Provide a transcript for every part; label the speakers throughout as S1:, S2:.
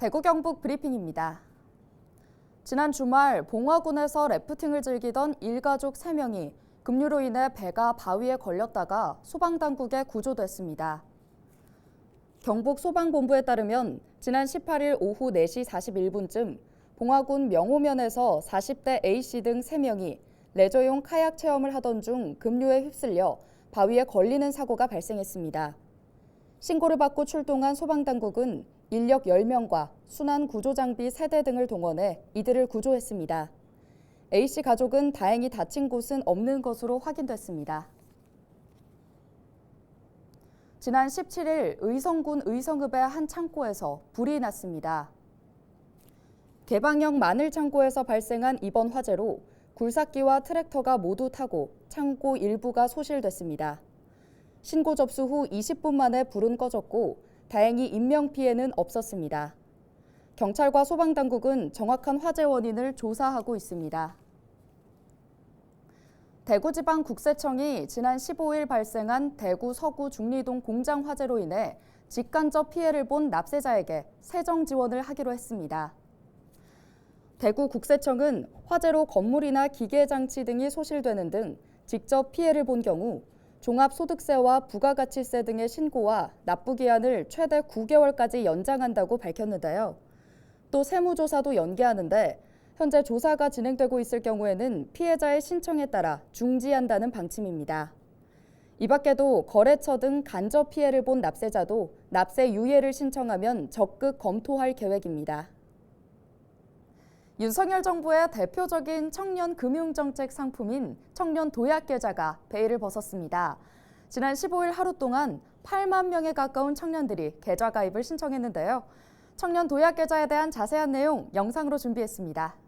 S1: 대구 경북 브리핑입니다. 지난 주말 봉화군에서 래프팅을 즐기던 일가족 3명이 급류로 인해 배가 바위에 걸렸다가 소방당국에 구조됐습니다. 경북소방본부에 따르면 지난 18일 오후 4시 41분쯤 봉화군 명호면에서 40대 A씨 등 3명이 레저용 카약 체험을 하던 중 급류에 휩쓸려 바위에 걸리는 사고가 발생했습니다. 신고를 받고 출동한 소방당국은 인력 10명과 순환 구조장비 3대 등을 동원해 이들을 구조했습니다. A씨 가족은 다행히 다친 곳은 없는 것으로 확인됐습니다. 지난 17일 의성군 의성읍의 한 창고에서 불이 났습니다. 개방형 마늘 창고에서 발생한 이번 화재로 굴삭기와 트랙터가 모두 타고 창고 일부가 소실됐습니다. 신고 접수 후 20분 만에 불은 꺼졌고 다행히 인명피해는 없었습니다. 경찰과 소방당국은 정확한 화재 원인을 조사하고 있습니다. 대구지방국세청이 지난 15일 발생한 대구 서구 중리동 공장 화재로 인해 직간접 피해를 본 납세자에게 세정 지원을 하기로 했습니다. 대구국세청은 화재로 건물이나 기계장치 등이 소실되는 등 직접 피해를 본 경우 종합소득세와 부가가치세 등의 신고와 납부 기한을 최대 9개월까지 연장한다고 밝혔는데요. 또 세무조사도 연기하는데 현재 조사가 진행되고 있을 경우에는 피해자의 신청에 따라 중지한다는 방침입니다. 이 밖에도 거래처 등 간접 피해를 본 납세자도 납세 유예를 신청하면 적극 검토할 계획입니다. 윤석열 정부의 대표적인 청년 금융정책 상품인 청년 도약계좌가 베일을 벗었습니다. 지난 15일 하루 동안 8만 명에 가까운 청년들이 계좌 가입을 신청했는데요. 청년 도약계좌에 대한 자세한 내용 영상으로 준비했습니다.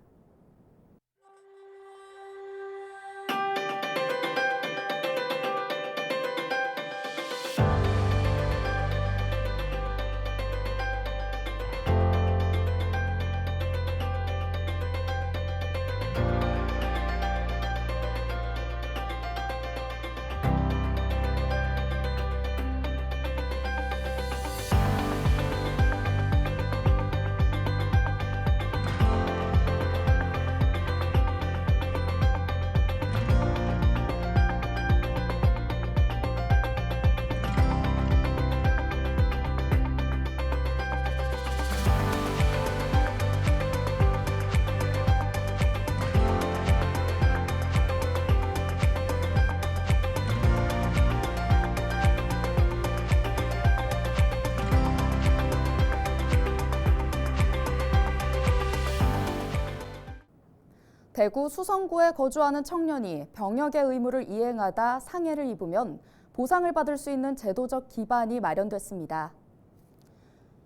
S1: 대구 수성구에 거주하는 청년이 병역의 의무를 이행하다 상해를 입으면 보상을 받을 수 있는 제도적 기반이 마련됐습니다.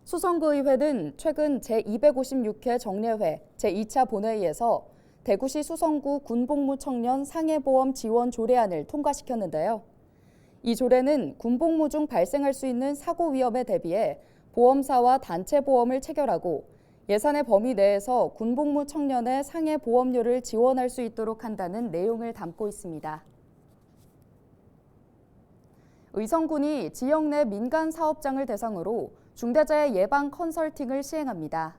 S1: 수성구의회는 최근 제256회 정례회 제2차 본회의에서 대구시 수성구 군복무 청년 상해보험 지원 조례안을 통과시켰는데요. 이 조례는 군복무 중 발생할 수 있는 사고 위험에 대비해 보험사와 단체 보험을 체결하고 예산의 범위 내에서 군복무 청년의 상해 보험료를 지원할 수 있도록 한다는 내용을 담고 있습니다. 의성군이 지역 내 민간 사업장을 대상으로 중대재해 예방 컨설팅을 시행합니다.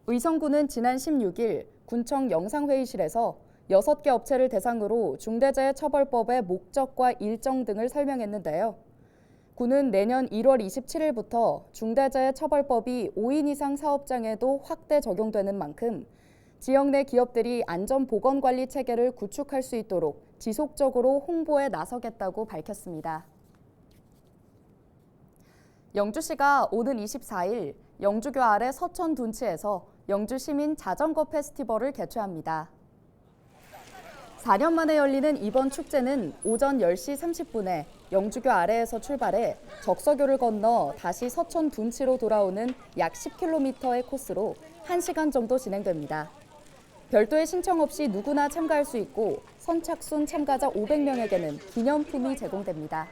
S1: 의성군은 지난 16일 군청 영상회의실에서 6개 업체를 대상으로 중대재해처벌법의 목적과 일정 등을 설명했는데요. 군은 내년 1월 27일부터 중대재해처벌법이 5인 이상 사업장에도 확대 적용되는 만큼 지역 내 기업들이 안전보건관리 체계를 구축할 수 있도록 지속적으로 홍보에 나서겠다고 밝혔습니다. 영주시가 오는 24일 영주교 아래 서천 둔치에서 영주시민 자전거 페스티벌을 개최합니다. 4년 만에 열리는 이번 축제는 오전 10시 30분에 영주교 아래에서 출발해 적서교를 건너 다시 서천 둔치로 돌아오는 약 10km의 코스로 1시간 정도 진행됩니다. 별도의 신청 없이 누구나 참가할 수 있고 선착순 참가자 500명에게는 기념품이 제공됩니다.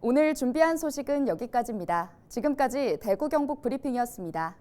S1: 오늘 준비한 소식은 여기까지입니다. 지금까지 대구 경북 브리핑이었습니다.